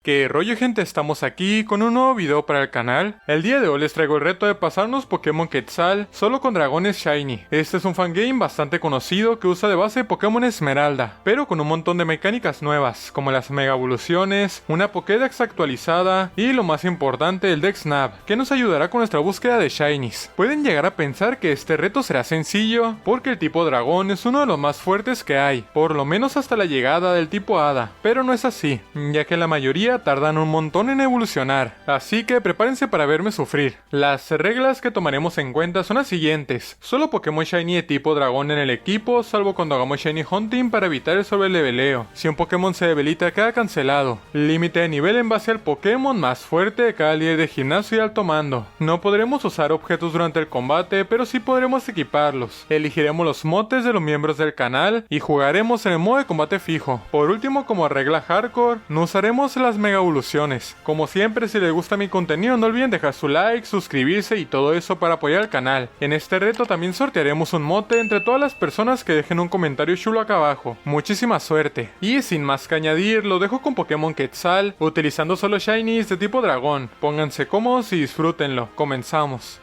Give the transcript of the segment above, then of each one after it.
¿Qué rollo, gente? Estamos aquí con un nuevo video para el canal. El día de hoy les traigo el reto de pasarnos Pokémon Quetzal solo con dragones Shiny. Este es un fangame bastante conocido que usa de base Pokémon Esmeralda, pero con un montón de mecánicas nuevas, como las Mega Evoluciones, una Pokédex actualizada y lo más importante, el Dex Nav, que nos ayudará con nuestra búsqueda de Shinies. Pueden llegar a pensar que este reto será sencillo, porque el tipo dragón es uno de los más fuertes que hay, por lo menos hasta la llegada del tipo hada, pero no es así, ya que la mayoría tardan un montón en evolucionar, así que prepárense para verme sufrir. Las reglas que tomaremos en cuenta son las siguientes: solo Pokémon Shiny de tipo dragón en el equipo, salvo cuando hagamos Shiny Hunting para evitar el sobreleveleo. Si un Pokémon se debilita queda cancelado. Límite de nivel en base al Pokémon más fuerte de cada líder de gimnasio y alto mando. No podremos usar objetos durante el combate, pero sí podremos equiparlos. Elegiremos los motes de los miembros del canal y jugaremos en el modo de combate fijo. Por último, como regla hardcore, no usaremos las Mega Evoluciones. Como siempre, si les gusta mi contenido, no olviden dejar su like, suscribirse y todo eso para apoyar al canal. En este reto también sortearemos un mote entre todas las personas que dejen un comentario chulo acá abajo. Muchísima suerte. Y sin más que añadir, lo dejo con Pokémon Quetzal, utilizando solo Shinies de tipo dragón. Pónganse cómodos y disfrútenlo. Comenzamos.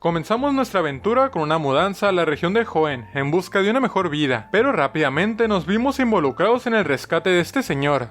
Comenzamos nuestra aventura con una mudanza a la región de Hoenn, en busca de una mejor vida, pero rápidamente nos vimos involucrados en el rescate de este señor.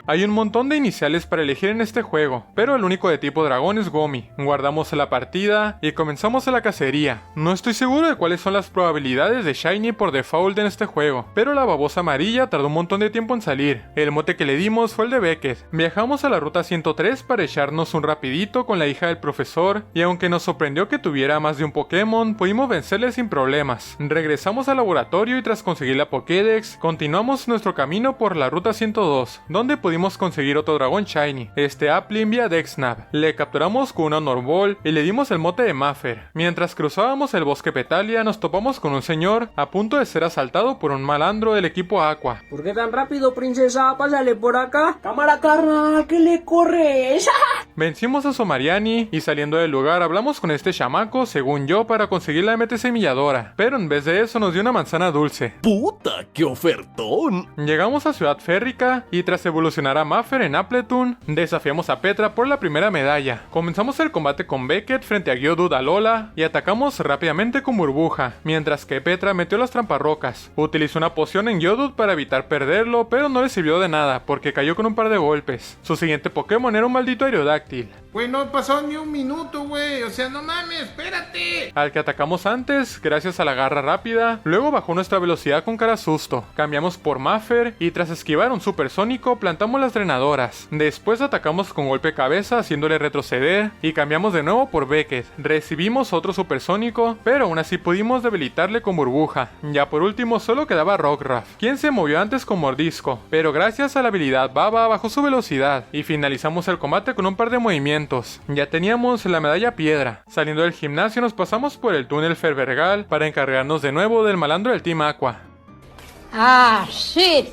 Hay un montón de iniciales para elegir en este juego, pero el único de tipo dragón es Gomi. Guardamos la partida y comenzamos a la cacería. No estoy seguro de cuáles son las probabilidades de Shiny por default en este juego, pero la babosa amarilla tardó un montón de tiempo en salir. El mote que le dimos fue el de Beckett. Viajamos a la ruta 103 para echarnos un rapidito con la hija del profesor, y aunque nos sorprendió que tuviera más de un Pokémon, pudimos vencerle sin problemas. Regresamos al laboratorio y tras conseguir la Pokédex, continuamos nuestro camino por la ruta 102, donde pudimos conseguir otro dragón Shiny, este Applin vía Dex Nav. Le capturamos con una Honor Ball y le dimos el mote de Maffer. Mientras cruzábamos el bosque Petalia, nos topamos con un señor a punto de ser asaltado por un malandro del equipo Aqua. ¿Por qué tan rápido, princesa? Pásale por acá. Cámara, carnal, ¿qué le corres? Vencimos a Somariani y saliendo del lugar hablamos con este chamaco, según yo, para conseguir la MT semilladora, pero en vez de eso nos dio una manzana dulce. ¡Puta, qué ofertón! Llegamos a Ciudad Férrica y tras evolucionar a Maffer en Appletun, desafiamos a Petra por la primera medalla. Comenzamos el combate con Beckett frente a Geodude Alola y atacamos rápidamente con Burbuja, mientras que Petra metió las tramparrocas. Utilizó una poción en Geodude para evitar perderlo, pero no le sirvió de nada porque cayó con un par de golpes. Su siguiente Pokémon era un maldito Aerodáctil. Güey, no pasó ni un minuto, güey. O sea, no mames, espérate. Al que atacamos antes, gracias a la garra rápida. Luego bajó nuestra velocidad con cara susto. Cambiamos por Maffer y tras esquivar un supersónico, plantamos las drenadoras. Después atacamos con golpe cabeza, haciéndole retroceder. Y cambiamos de nuevo por Beckett. Recibimos otro supersónico, pero aún así pudimos debilitarle con Burbuja. Ya por último, solo quedaba Rockruff, quien se movió antes con Mordisco. Pero gracias a la habilidad Baba, bajó su velocidad. Y finalizamos el combate con un par de movimientos. Ya teníamos la medalla piedra. Saliendo del gimnasio nos pasamos por el túnel Fervergal para encargarnos de nuevo del malandro del Team Aqua. Ah, shit.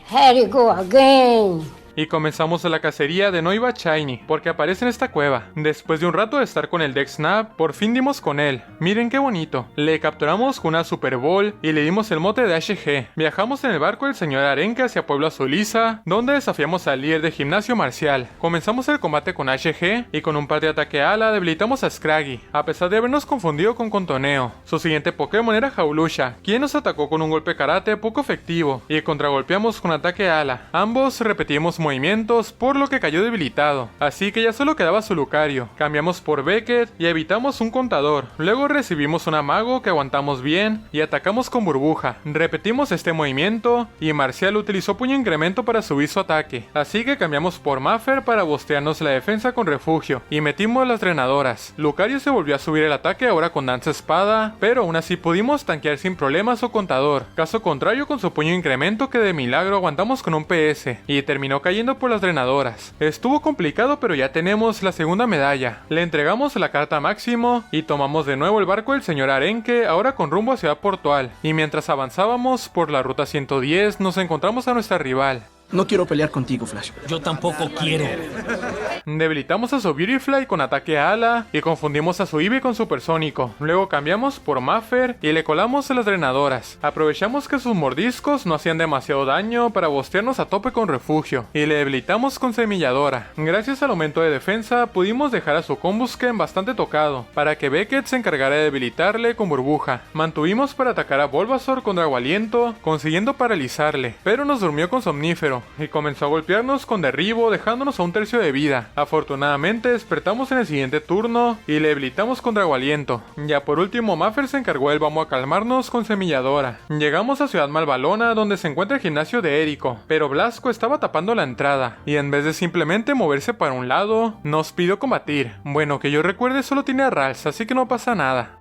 Here you go again. Y comenzamos la cacería de Noiva Shiny, porque aparece en esta cueva. Después de un rato de estar con el Dex Nav, por fin dimos con él. Miren qué bonito. Le capturamos con una Super Ball y le dimos el mote de HG. Viajamos en el barco del señor Arenque hacia Pueblo Azuliza, donde desafiamos al líder de gimnasio Marcial. Comenzamos el combate con HG y con un par de ataque ala debilitamos a Scraggy, a pesar de habernos confundido con Contoneo. Su siguiente Pokémon era Hawlucha, quien nos atacó con un golpe karate poco efectivo y contragolpeamos con ataque ala. Ambos repetimos movimientos, por lo que cayó debilitado, así que ya solo quedaba su Lucario. Cambiamos por Beckett y evitamos un contador. Luego recibimos un Amago que aguantamos bien y atacamos con Burbuja. Repetimos este movimiento y Marcial utilizó puño incremento para subir su ataque, así que cambiamos por Maffer para bostearnos la defensa con refugio y metimos las drenadoras. Lucario se volvió a subir el ataque ahora con danza espada, pero aún así pudimos tanquear sin problemas su contador. Caso contrario con su puño incremento que de milagro aguantamos con un PS y terminó cayendo por las drenadoras. Estuvo complicado, pero ya tenemos la segunda medalla. Le entregamos la carta Máximo y tomamos de nuevo el barco del señor Arenque, ahora con rumbo a Ciudad Portual. Y mientras avanzábamos por la ruta 110 nos encontramos a nuestra rival. No quiero pelear contigo, Flash. Yo tampoco quiero. Debilitamos a su Beautyfly con ataque ala y confundimos a su Eevee con supersónico. Luego cambiamos por Maffer y le colamos a las drenadoras. Aprovechamos que sus mordiscos no hacían demasiado daño para bostearnos a tope con refugio y le debilitamos con semilladora. Gracias al aumento de defensa pudimos dejar a su Combusken bastante tocado para que Beckett se encargara de debilitarle con burbuja. Mantuvimos para atacar a Bulbasaur con Drago Aliento, consiguiendo paralizarle, pero nos durmió con Somnífero y comenzó a golpearnos con derribo dejándonos a un tercio de vida. Afortunadamente despertamos en el siguiente turno y le debilitamos con Drago Aliento. Ya por último Maffer se encargó del vamos a calmarnos con semilladora. Llegamos a Ciudad Malvalona donde se encuentra el gimnasio de Érico, pero Blasco estaba tapando la entrada y en vez de simplemente moverse para un lado, nos pidió combatir. Bueno, que yo recuerde solo tiene a Rals, así que no pasa nada.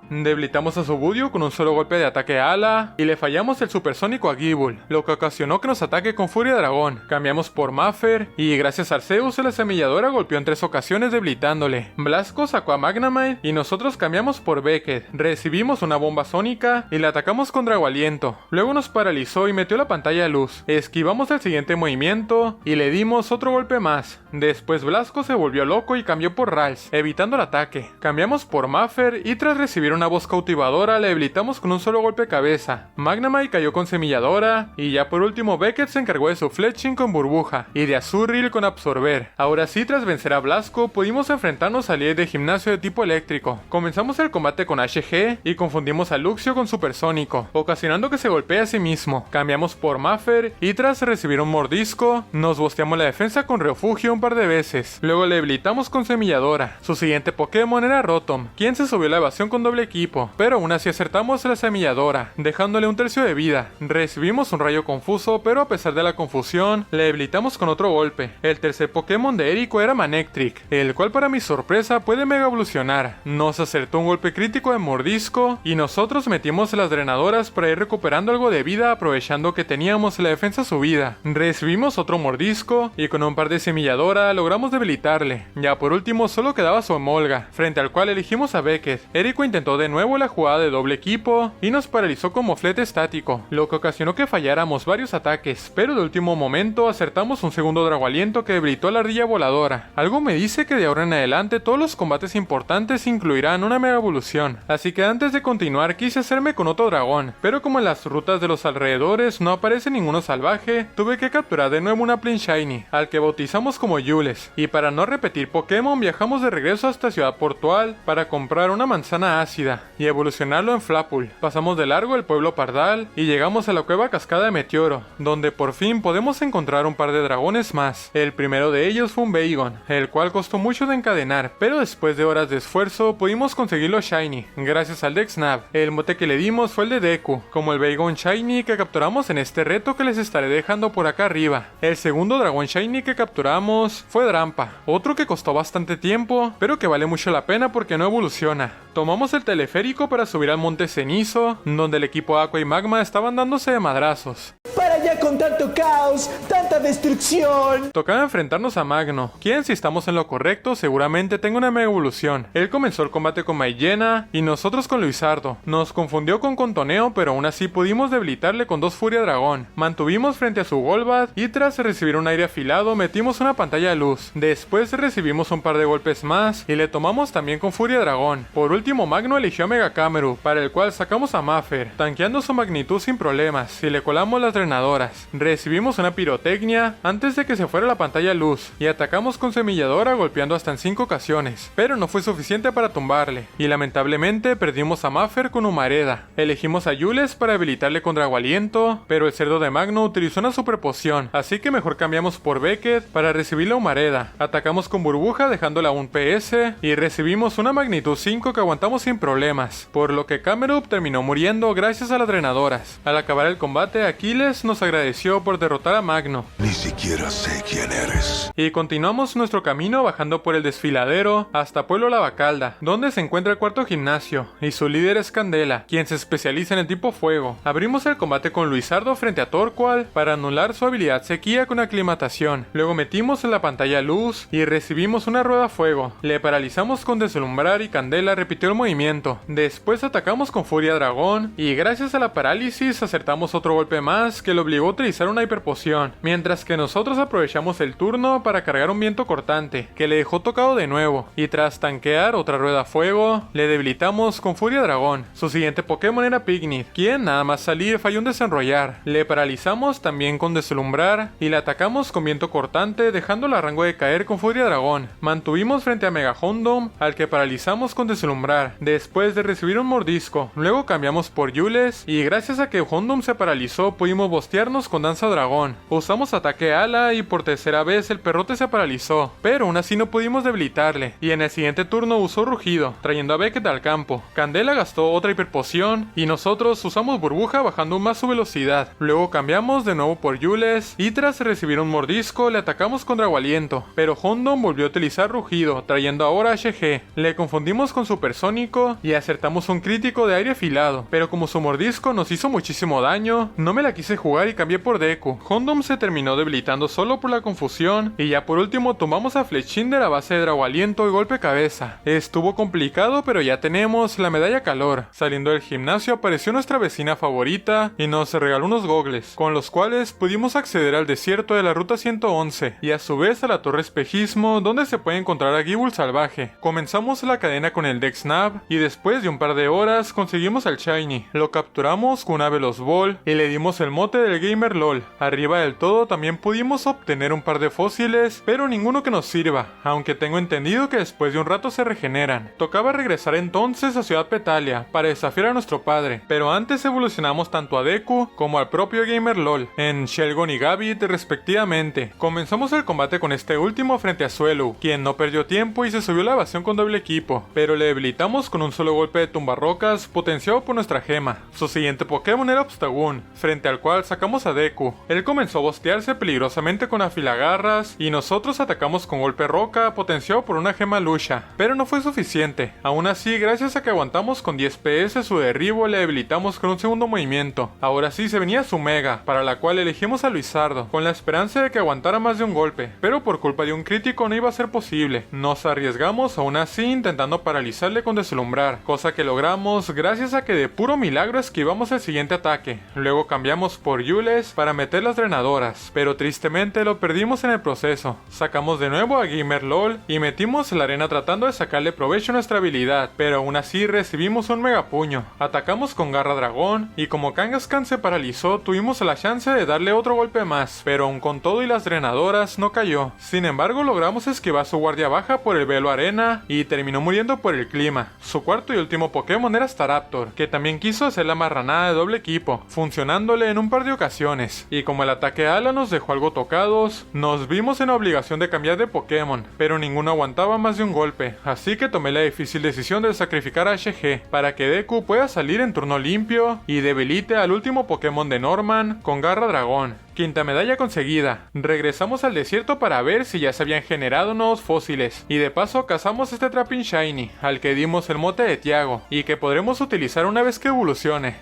Debilitamos a Subudio con un solo golpe de ataque ala y le fallamos el supersónico a Gible, lo que ocasionó que nos ataque con Furia Dragón. Cambiamos por Maffer y gracias a Arceus la semilladora golpeó en 3 ocasiones debilitándole. Blasco sacó a Magnemite y nosotros cambiamos por Beckett. Recibimos una bomba sónica y le atacamos con Drago Aliento. Luego nos paralizó y metió la pantalla a luz. Esquivamos el siguiente movimiento y le dimos otro golpe más. Después Blasco se volvió loco y cambió por Rals, evitando el ataque. Cambiamos por Maffer y tras recibir una voz cautivadora le debilitamos con un solo golpe de cabeza. Magnemite cayó con semilladora y ya por último Beckett se encargó de su Fletching con burbuja y de Azurill con absorber. Ahora sí, tras vencer a Blasco pudimos enfrentarnos al líder de gimnasio de tipo eléctrico. Comenzamos el combate con HG y confundimos a Luxio con supersónico, ocasionando que se golpee a sí mismo. Cambiamos por Maffer y tras recibir un mordisco nos bosteamos la defensa con refugio un par de veces. Luego le debilitamos con semilladora. Su siguiente Pokémon era Rotom, quien se subió a la evasión con doble equipo, pero aún así acertamos a la semilladora, dejándole un tercio de vida. Recibimos un rayo confuso, pero a pesar de la confusión, le debilitamos con otro golpe. El tercer Pokémon de Érico era Manectric, el cual para mi sorpresa puede mega evolucionar. Nos acertó un golpe crítico de mordisco y nosotros metimos las drenadoras para ir recuperando algo de vida aprovechando que teníamos la defensa subida. Recibimos otro mordisco y con un par de semilladora logramos debilitarle. Ya por último solo quedaba su Emolga, frente al cual elegimos a Beckett. Érico intentó de nuevo la jugada de doble equipo y nos paralizó con moflete estático, lo que ocasionó que falláramos varios ataques, pero de último momento acertamos un segundo Drago Aliento que debilitó a la ardilla voladora. Algo me dice que de ahora en adelante todos los combates importantes incluirán una mega evolución, así que antes de continuar quise hacerme con otro dragón, pero como en las rutas de los alrededores no aparece ninguno salvaje, tuve que capturar de nuevo una Plain Shiny, al que bautizamos como Jules, y para no repetir Pokémon viajamos de regreso hasta Ciudad Portual para comprar una manzana ácida y evolucionarlo en Flapple. Pasamos de largo el pueblo Pardal y llegamos a la cueva Cascada de Meteoro, donde por fin podemos encontrar un par de dragones más. El primero de ellos fue un Bagon, el cual costó mucho de encadenar, pero después de horas de esfuerzo pudimos conseguirlo Shiny, gracias al Dexnav. El mote que le dimos fue el de Deku, como el Bagon Shiny que capturamos en este reto que les estaré dejando por acá arriba. El segundo dragón Shiny que capturamos fue Drampa, otro que costó bastante tiempo, pero que vale mucho la pena porque no evoluciona. Tomamos el teleférico para subir al monte Cenizo, donde el equipo Aqua y Magma estaban dándose de madrazos. ¡Para allá con tanto caos! ¡Tanta destrucción! Tocaba enfrentarnos a Magno, quien si estamos en lo correcto seguramente tenga una mega evolución. Él comenzó el combate con Maillena y nosotros con Luisardo. Nos confundió con Contoneo, pero aún así pudimos debilitarle con 2 Furia Dragón. Mantuvimos frente a su Golbat y tras recibir un aire afilado metimos una pantalla de luz. Después recibimos un par de golpes más y le tomamos también con Furia Dragón. Por último Magno eligió a Mega Cameru, para el cual sacamos a Maffer, tanqueando su magnitud sin problemas y le colamos las drenadoras. Recibimos una pirotecnia antes de que se fuera la pantalla luz y atacamos con semilladora golpeando hasta en 5 ocasiones, pero no fue suficiente para tumbarle y lamentablemente perdimos a Maffer con Humareda. Elegimos a Jules para debilitarle con Drago Aliento, pero el cerdo de Magno utilizó una super poción, así que mejor cambiamos por Beckett para recibir la Humareda. Atacamos con burbuja dejándola un PS y recibimos una magnitud 5 que aguantamos sin problemas, por lo que Camerup terminó muriendo gracias a las drenadoras. Al acabar el combate, Aquiles nos agradeció por derrotar a Magno. Ni siquiera sé quién eres. Y continuamos nuestro camino bajando por el desfiladero hasta Pueblo Lavacalda, donde se encuentra el cuarto gimnasio, y su líder es Candela, quien se especializa en el tipo fuego. Abrimos el combate con Luisardo frente a Torqual para anular su habilidad sequía con aclimatación. Luego metimos en la pantalla luz y recibimos una rueda fuego. Le paralizamos con deslumbrar y Candela repitió el movimiento. Después atacamos con Furia Dragón y gracias a la parálisis acertamos otro golpe más que lo obligó a utilizar una hiperpoción, mientras que nosotros aprovechamos el turno para cargar un viento cortante, que le dejó tocado de nuevo, y tras tanquear otra rueda a fuego, le debilitamos con Furia Dragón. Su siguiente Pokémon era Picnic, quien nada más salir falló un desenrollar. Le paralizamos también con Deslumbrar, y le atacamos con viento cortante dejándolo a rango de caer con Furia Dragón. Mantuvimos frente a Mega Houndoom, al que paralizamos con Deslumbrar, después de recibir un mordisco. Luego cambiamos por Yules, y gracias a que Houndoom se paralizó pudimos bostearnos con Danza Dragón. Usamos ataque ala y por tercera vez el perrote se paralizó, pero aún así no pudimos debilitarle, y en el siguiente turno usó Rugido, trayendo a Beckett al campo. Candela gastó otra hiperpoción, y nosotros usamos Burbuja bajando más su velocidad. Luego cambiamos de nuevo por Yules, y tras recibir un mordisco le atacamos con Drago Aliento, pero Houndoom volvió a utilizar Rugido, trayendo ahora a HG. Le confundimos con Supersónico y acertamos un crítico de aire afilado, pero como su mordisco nos hizo muchísimo daño, no me la quise jugar y cambié por Deku. Houndoom se terminó debilitando solo por la confusión, y ya por último tomamos a Fletchinder a base de Drago Aliento y Golpe Cabeza. Estuvo complicado, pero ya tenemos la medalla calor. Saliendo del gimnasio apareció nuestra vecina favorita y nos regaló unos gogles, con los cuales pudimos acceder al desierto de la ruta 111 y a su vez a la torre espejismo, donde se puede encontrar a Gible salvaje. Comenzamos la cadena con el Dexnab y después de un par de horas conseguimos al Shiny. Lo capturamos con una Veloz Ball y le dimos el mote del Gamer LOL. Arriba del todo también pudimos obtener un par de fósiles, pero ninguno que nos sirva, aunque tengo entendido que después de un rato se regeneran. Tocaba regresar entonces a Ciudad Petalia para desafiar a nuestro padre, pero antes evolucionamos tanto a Deku como al propio Gamer LOL en Shelgon y Gambit respectivamente. Comenzamos el combate con este último frente a Swellow, quien no perdió tiempo y se subió a la evasión con doble equipo, pero le debilitamos con un solo golpe de tumbarrocas potenciado por nuestra gema. Su siguiente Pokémon era Obstagoon, frente al cual sacamos a Deku. Él comenzó a bostearse peligrosamente con Afilagarras y nosotros atacamos con golpe roca potenciado por una gema Lucia, pero no fue suficiente. Aún así, gracias a que aguantamos con 10 PS su derribo, le debilitamos con un segundo movimiento. Ahora sí se venía su Mega, para la cual elegimos a Luisardo, con la esperanza de que aguantara más de un golpe, pero por culpa de un crítico no iba a ser posible. Nos arriesgamos aún así intentando paralizarle con Deslumbrar, cosa que logramos gracias a que de puro milagro esquivamos el siguiente ataque. Luego cambiamos por Yules para meter las drenadoras, pero tristemente lo perdimos en el proceso. Sacamos de nuevo a Gamer LOL y metimos la arena tratando de sacarle provecho a nuestra habilidad, pero aún así recibimos un mega puño. Atacamos con Garra Dragón y como Kangaskhan se paralizó tuvimos la chance de darle otro golpe más, pero aún con todo y las drenadoras no cayó. Sin embargo logramos esquivar su guardia baja por el velo arena y terminó muriendo por el clima. Su cuarto y último Pokémon era Staraptor, que también quiso hacer la marranada de doble equipo, funcionándole en un par de ocasiones, y como el ataque ala nos dejó algo tocados, nos vimos en la obligación de cambiar de Pokémon, pero ninguno aguantaba más de un golpe, así que tomé la difícil decisión de sacrificar a HG para que Deku pueda salir en turno limpio y debilite al último Pokémon de Norman con Garra Dragón. Quinta medalla conseguida. Regresamos al desierto para ver si ya se habían generado nuevos fósiles, y de paso cazamos este Trapping Shiny, al que dimos el mote de Tiago, y que podremos utilizar una vez que evolucione.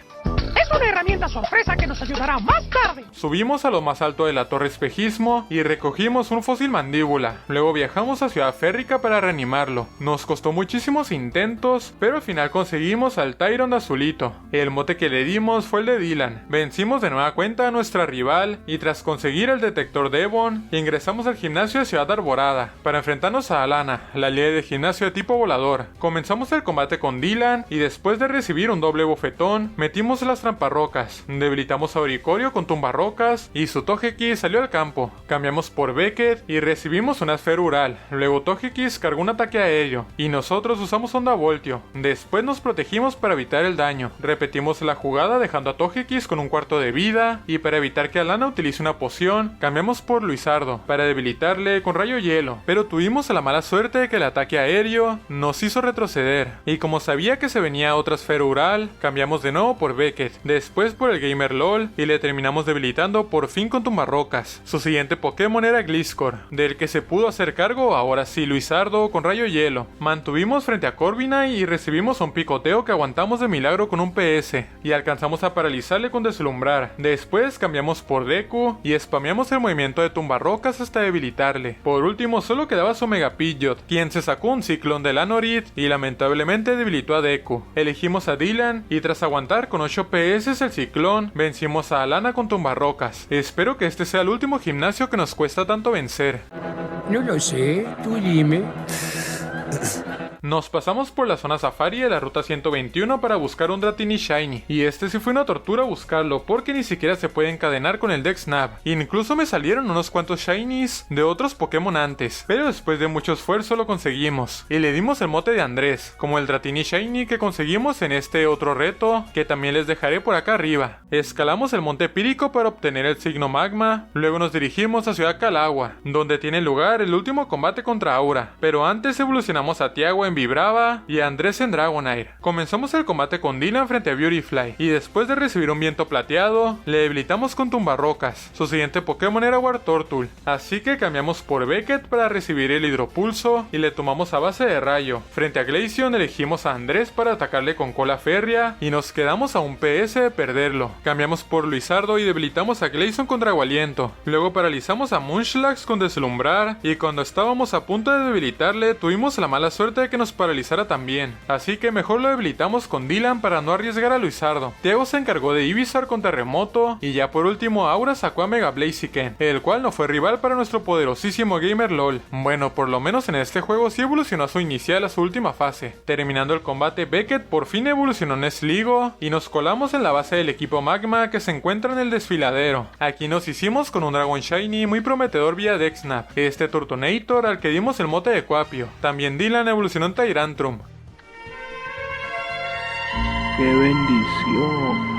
Es una herramienta sorpresa que nos ayudará más tarde. Subimos a lo más alto de la torre espejismo y recogimos un fósil mandíbula. Luego viajamos a Ciudad Férrica para reanimarlo. Nos costó muchísimos intentos, pero al final conseguimos al Tyron de azulito. El mote que le dimos fue el de Dylan. Vencimos de nueva cuenta a nuestra rival y tras conseguir el detector Devon, ingresamos al gimnasio de Ciudad Arborada para enfrentarnos a Alana, la líder de gimnasio de tipo volador. Comenzamos el combate con Dylan y después de recibir un doble bofetón, metimos las tramparrocas, debilitamos a Oricorio con tumbarrocas y su Togekiss salió al campo. Cambiamos por Beckett y recibimos una esfera Ural. Luego Togekiss cargó un ataque aéreo y nosotros usamos Onda Voltio. Después nos protegimos para evitar el daño. Repetimos la jugada dejando a Togekiss con un cuarto de vida y para evitar que Alana utilice una poción, cambiamos por Luisardo para debilitarle con Rayo Hielo, pero tuvimos la mala suerte de que el ataque aéreo nos hizo retroceder y como sabía que se venía otra esfera Ural, cambiamos de nuevo por Beckett, después por el Gamer LOL y le terminamos debilitando por fin con tumbarrocas. Su siguiente Pokémon era Gliscor, del que se pudo hacer cargo ahora sí Luisardo con Rayo Hielo. Mantuvimos frente a Corviknight y recibimos un picoteo que aguantamos de milagro con un PS y alcanzamos a paralizarle con Deslumbrar. Después cambiamos por Deku y spameamos el movimiento de tumbarrocas hasta debilitarle. Por último solo quedaba su Mega Pidgeot, quien se sacó un ciclón del Anorid y lamentablemente debilitó a Deku. Elegimos a Dylan y tras aguantar con 8 PS ese es el ciclón, vencimos a Alana con tumbarrocas. Espero que este sea el último gimnasio que nos cuesta tanto vencer. No lo sé, tú dime. Nos pasamos por la zona safari de la ruta 121 para buscar un Dratini Shiny, y este sí fue una tortura buscarlo porque ni siquiera se puede encadenar con el Dex Snap. Incluso me salieron unos cuantos Shinies de otros Pokémon antes, pero después de mucho esfuerzo lo conseguimos, y le dimos el mote de Andrés, como el Dratini Shiny que conseguimos en este otro reto, que también les dejaré por acá arriba. Escalamos el monte Pírico para obtener el signo magma, luego nos dirigimos a Ciudad Calagua, donde tiene lugar el último combate contra Aura, pero antes evolucionamos a Tiago en Vibrava y a Andrés en Dragonair. Comenzamos el combate con Dylan frente a Beautyfly, y después de recibir un viento plateado, le debilitamos con tumbarrocas. Su siguiente Pokémon era Wartortle, así que cambiamos por Beckett para recibir el hidropulso y le tomamos a base de rayo. Frente a Glaceon elegimos a Andrés para atacarle con cola férrea y nos quedamos a un PS de perderlo. Cambiamos por Luisardo y debilitamos a Glaceon con Dragoaliento. Luego paralizamos a Munchlax con Deslumbrar, y cuando estábamos a punto de debilitarle tuvimos la mala suerte de que nos paralizara también, así que mejor lo debilitamos con Dylan para no arriesgar a Luisardo. Tiago se encargó de Ivysaur con Terremoto, y ya por último Aura sacó a Mega Blaziken, el cual no fue rival para nuestro poderosísimo Gamer LOL. Bueno, por lo menos en este juego sí evolucionó a su inicial a su última fase. Terminando el combate, Beckett por fin evolucionó en Sligo y nos colamos en la base del equipo Magma que se encuentra en el desfiladero. Aquí nos hicimos con un Dragon Shiny muy prometedor vía Dex Snap, este Turtonator al que dimos el mote de Cuapio. También Dylan evolucionó en Tyrantrum. ¡Qué bendición!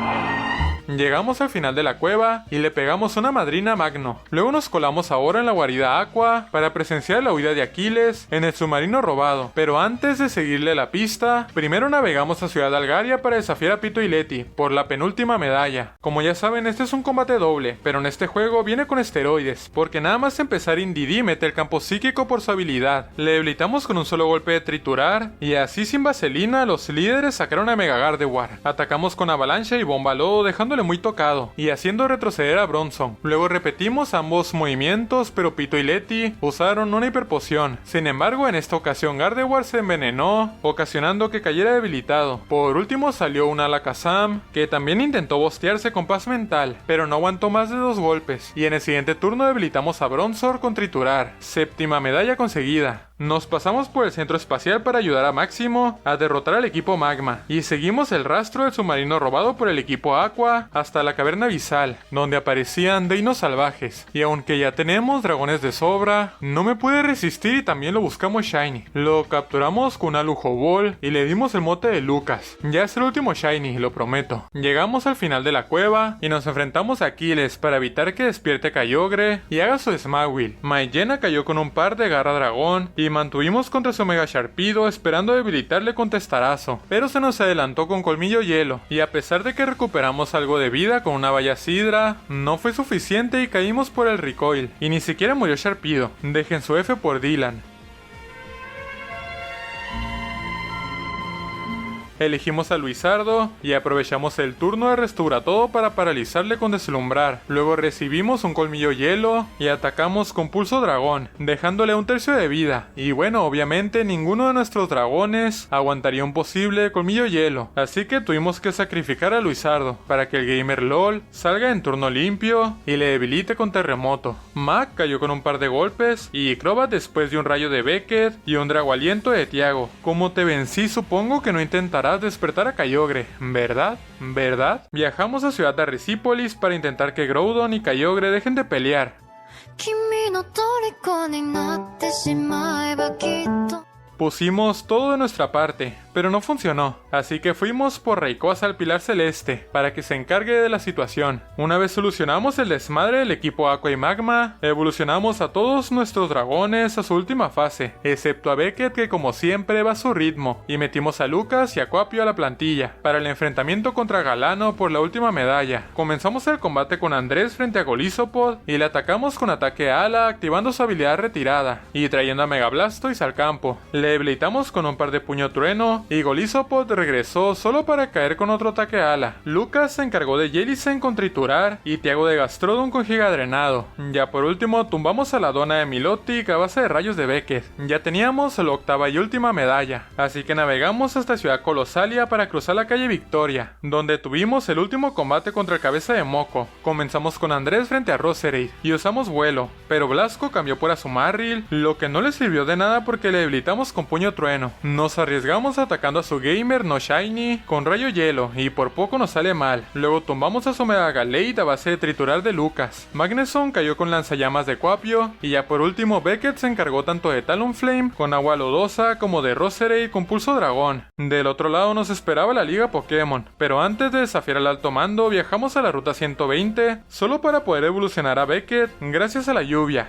Llegamos al final de la cueva y le pegamos una madrina a Magno. Luego nos colamos ahora en la guarida Aqua para presenciar la huida de Aquiles en el submarino robado. Pero antes de seguirle la pista, primero navegamos a Ciudad Algaria para desafiar a Pito y Leti por la penúltima medalla. Como ya saben, este es un combate doble, pero en este juego viene con esteroides, porque nada más empezar Indeedee mete el campo psíquico por su habilidad. Le debilitamos con un solo golpe de triturar, y así sin vaselina los líderes sacaron a Mega Gardevoir. Atacamos con avalancha y bomba lodo dejándole muy tocado y haciendo retroceder a Bronzong. Luego repetimos ambos movimientos, pero Pito y Leti usaron una hiperpoción. Sin embargo, en esta ocasión Gardevoir se envenenó, ocasionando que cayera debilitado. Por último salió un Alakazam, que también intentó bostearse con paz mental, pero no aguantó más de 2 golpes, y en el siguiente turno debilitamos a Bronzor con triturar. Séptima medalla conseguida. Nos pasamos por el centro espacial para ayudar a Máximo a derrotar al equipo Magma, y seguimos el rastro del submarino robado por el equipo Aqua hasta la caverna abisal, donde aparecían Deinos salvajes. Y aunque ya tenemos dragones de sobra, no me pude resistir y también lo buscamos Shiny. Lo capturamos con una Lujo Ball y le dimos el mote de Lucas. Ya es el último Shiny, lo prometo. Llegamos al final de la cueva y nos enfrentamos a Aquiles para evitar que despierte Kyogre y haga su Smagwheel. Maillena cayó con un par de Garra Dragón y mantuvimos contra su Mega Sharpedo esperando debilitarle con Testarazo, pero se nos adelantó con Colmillo Hielo, y a pesar de que recuperamos algo de vida con una Valla Sidra, no fue suficiente y caímos por el recoil, y ni siquiera murió Sharpedo. Dejen su F por Dylan. Elegimos a Luisardo y aprovechamos el turno de Restaura Todo para paralizarle con Deslumbrar. Luego recibimos un Colmillo Hielo y atacamos con Pulso Dragón, dejándole un tercio de vida. Y bueno, obviamente ninguno de nuestros dragones aguantaría un posible Colmillo Hielo, así que tuvimos que sacrificar a Luisardo para que el Gamer LOL salga en turno limpio y le debilite con Terremoto. Mac cayó con un par de golpes y Crobat después de un rayo de Beckett y un Dragoaliento de Tiago. Como te vencí, supongo que no intentarás despertar a Kyogre, ¿verdad? Viajamos a Ciudad de Arrecípolis para intentar que Groudon y Kyogre dejen de pelear. Pusimos todo de nuestra parte, pero no funcionó, así que fuimos por Rayquaza al Pilar Celeste para que se encargue de la situación. Una vez solucionamos el desmadre del equipo Aqua y Magma, evolucionamos a todos nuestros dragones a su última fase, excepto a Beckett, que como siempre va a su ritmo, y metimos a Lucas y a Cuapio a la plantilla para el enfrentamiento contra Galano por la última medalla. Comenzamos el combate con Andrés frente a Golisopod y le atacamos con ataque ala activando su habilidad retirada y trayendo a Mega Blastoise al campo. Le Le debilitamos con un par de puño trueno y Golisopod regresó solo para caer con otro ataque ala. Lucas se encargó de Jellicent con triturar y Tiago de Gastrodon con giga drenado. Ya por último tumbamos a la dona de Milotic a base de rayos de Beckett. Ya teníamos la octava y última medalla, así que navegamos hasta Ciudad Colosalia para cruzar la calle Victoria, donde tuvimos el último combate contra el cabeza de moco. Comenzamos con Andrés frente a Roserade y usamos vuelo, pero Blasco cambió por Azumarill, lo que no le sirvió de nada porque le debilitamos con puño trueno. Nos arriesgamos atacando a su gamer no shiny con rayo hielo y por poco nos sale mal. Luego tumbamos a su Mega Gallade a base de triturar de Lucas. Magneson cayó con lanzallamas de Cuapio y ya por último Beckett se encargó tanto de Talonflame con agua lodosa como de Roserade con pulso dragón. Del otro lado nos esperaba la liga Pokémon, pero antes de desafiar al alto mando viajamos a la ruta 120 solo para poder evolucionar a Beckett gracias a la lluvia.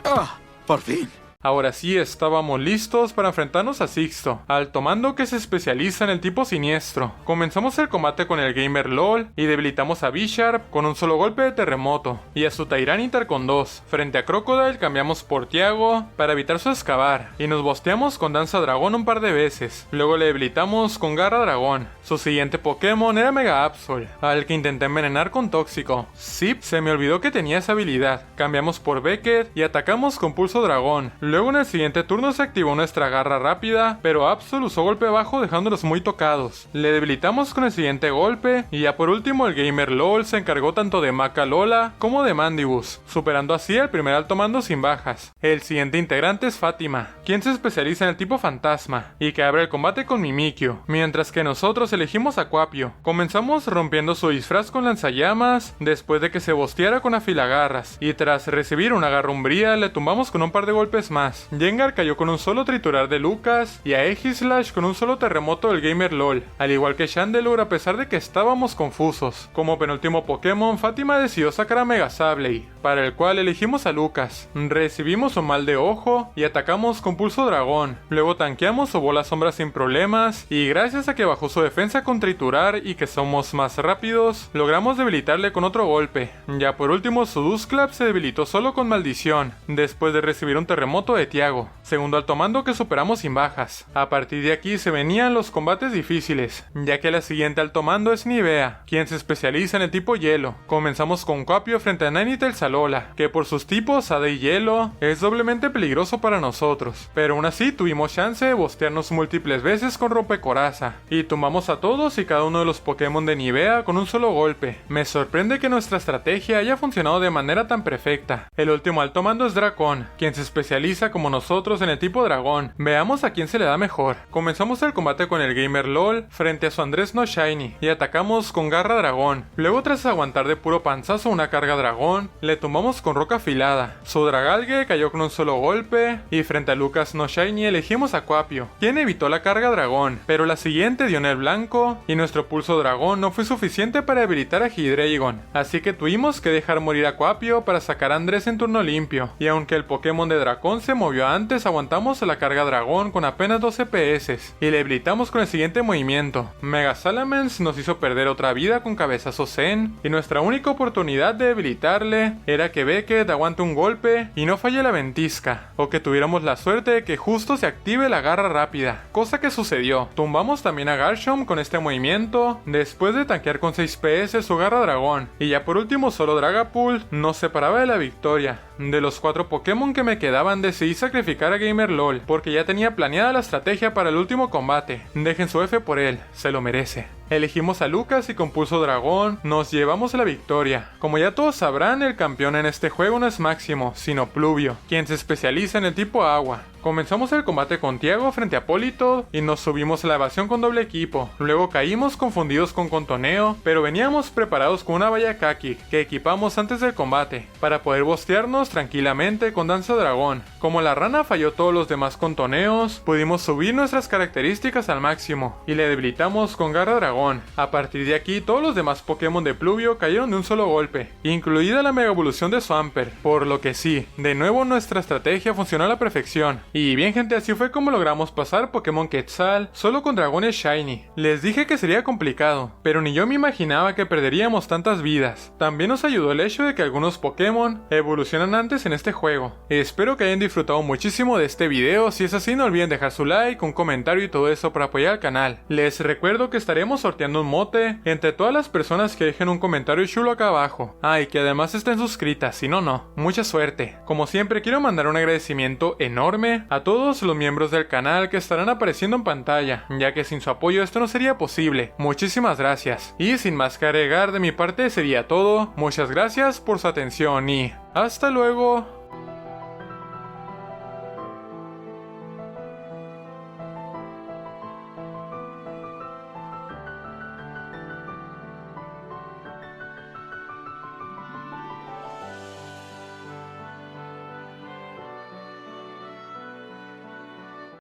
¡Ah! ¡Por fin! Ahora sí estábamos listos para enfrentarnos a Sixto, alto mando que se especializa en el tipo siniestro. Comenzamos el combate con el Gamer LOL y debilitamos a Bisharp con un solo golpe de terremoto y a su Tyranitar con 2. Frente a Crocodile cambiamos por Tiago para evitar su excavar y nos bosteamos con Danza Dragón un par de veces. Luego le debilitamos con Garra Dragón. Su siguiente Pokémon era Mega Absol, al que intenté envenenar con Tóxico. Zip, se me olvidó que tenía esa habilidad. Cambiamos por Beckett y atacamos con Pulso Dragón. Luego en el siguiente turno se activó nuestra garra rápida, pero Absol usó golpe bajo dejándolos muy tocados. Le debilitamos con el siguiente golpe y ya por último el Gamer LOL se encargó tanto de Maca Lola como de Mandibus, superando así al primer alto mando sin bajas. El siguiente integrante es Fátima, quien se especializa en el tipo fantasma y que abre el combate con Mimikyu, mientras que nosotros elegimos a Cuapio. Comenzamos rompiendo su disfraz con lanzallamas después de que se bosteara con afilagarras y tras recibir una garra umbría le tumbamos con un par de golpes más. Gengar cayó con un solo triturar de Lucas y a Aegislash con un solo terremoto del Gamer LOL, al igual que Chandelure a pesar de que estábamos confusos. Como penúltimo Pokémon, Fátima decidió sacar a Mega Sableye, para el cual elegimos a Lucas. Recibimos un mal de ojo y atacamos con Pulso Dragón. Luego tanqueamos su bola sombra sin problemas y gracias a que bajó su defensa con triturar y que somos más rápidos, logramos debilitarle con otro golpe. Ya por último su Dusclap se debilitó solo con maldición, después de recibir un terremoto de Tiago, segundo alto mando que superamos sin bajas. A partir de aquí se venían los combates difíciles, ya que la siguiente alto mando es Nivea, quien se especializa en el tipo hielo. Comenzamos con Cuapio frente a Nanitel Salola, que por sus tipos Hada y hielo es doblemente peligroso para nosotros, pero aún así tuvimos chance de bostearnos múltiples veces con Rompecoraza, y tumbamos a todos y cada uno de los Pokémon de Nivea con un solo golpe. Me sorprende que nuestra estrategia haya funcionado de manera tan perfecta. El último alto mando es Dracón, quien se especializa como nosotros en el tipo dragón. Veamos a quién se le da mejor. Comenzamos el combate con el Gamer LOL frente a su Andrés no shiny y atacamos con Garra Dragón. Luego tras aguantar de puro panzazo una carga dragón, le tumbamos con Roca Afilada. Su Dragalge cayó con un solo golpe y frente a Lucas no shiny elegimos a Cuapio, quien evitó la carga dragón, pero la siguiente dio en el blanco y nuestro Pulso Dragón no fue suficiente para debilitar a Hydreigon, así que tuvimos que dejar morir a Cuapio para sacar a Andrés en turno limpio, y aunque el Pokémon de Dracón se movió antes, aguantamos la carga dragón con apenas 2 CPS y le debilitamos con el siguiente movimiento. Mega Salamence nos hizo perder otra vida con cabezazo Zen y nuestra única oportunidad de debilitarle era que Beckett aguante un golpe y no falle la ventisca, o que tuviéramos la suerte de que justo se active la garra rápida, cosa que sucedió. Tumbamos también a Garchomp con este movimiento después de tanquear con 6 PS su garra dragón, y ya por último solo Dragapult nos separaba de la victoria. De los 4 Pokémon que me quedaban decidí sacrificar a Gamer LOL porque ya tenía planeada la estrategia para el último combate. Dejen su F por él, se lo merece. Elegimos a Lucas y con Pulso Dragón nos llevamos a la victoria. Como ya todos sabrán, el campeón en este juego no es Máximo, sino Pluvio, quien se especializa en el tipo agua. Comenzamos el combate con Tiago frente a Politoed y nos subimos a la evasión con doble equipo. Luego caímos confundidos con Contoneo, pero veníamos preparados con una valla Kaki que equipamos antes del combate para poder bostearnos tranquilamente con Danza Dragón. Como la rana falló todos los demás Contoneos, pudimos subir nuestras características al máximo y le debilitamos con Garra Dragón. A partir de aquí todos los demás Pokémon de Pluvio cayeron de un solo golpe, incluida la mega evolución de Swampert, por lo que sí, de nuevo nuestra estrategia funcionó a la perfección Y bien gente, así fue como logramos pasar Pokémon Quetzal solo con dragones Shiny. Les dije que sería complicado, pero ni yo me imaginaba que perderíamos tantas vidas. También nos ayudó el hecho de que algunos Pokémon evolucionan antes en este juego. Espero que hayan disfrutado muchísimo de este video. Si es así, no olviden dejar su like, un comentario y todo eso para apoyar al canal. Les recuerdo que estaremos sorteando un mote entre todas las personas que dejen un comentario chulo acá abajo. Y que además estén suscritas, si no, no. Mucha suerte. Como siempre, quiero mandar un agradecimiento enorme a todos los miembros del canal que estarán apareciendo en pantalla, ya que sin su apoyo esto no sería posible. Muchísimas gracias. Y sin más que agregar de mi parte sería todo. Muchas gracias por su atención y hasta luego.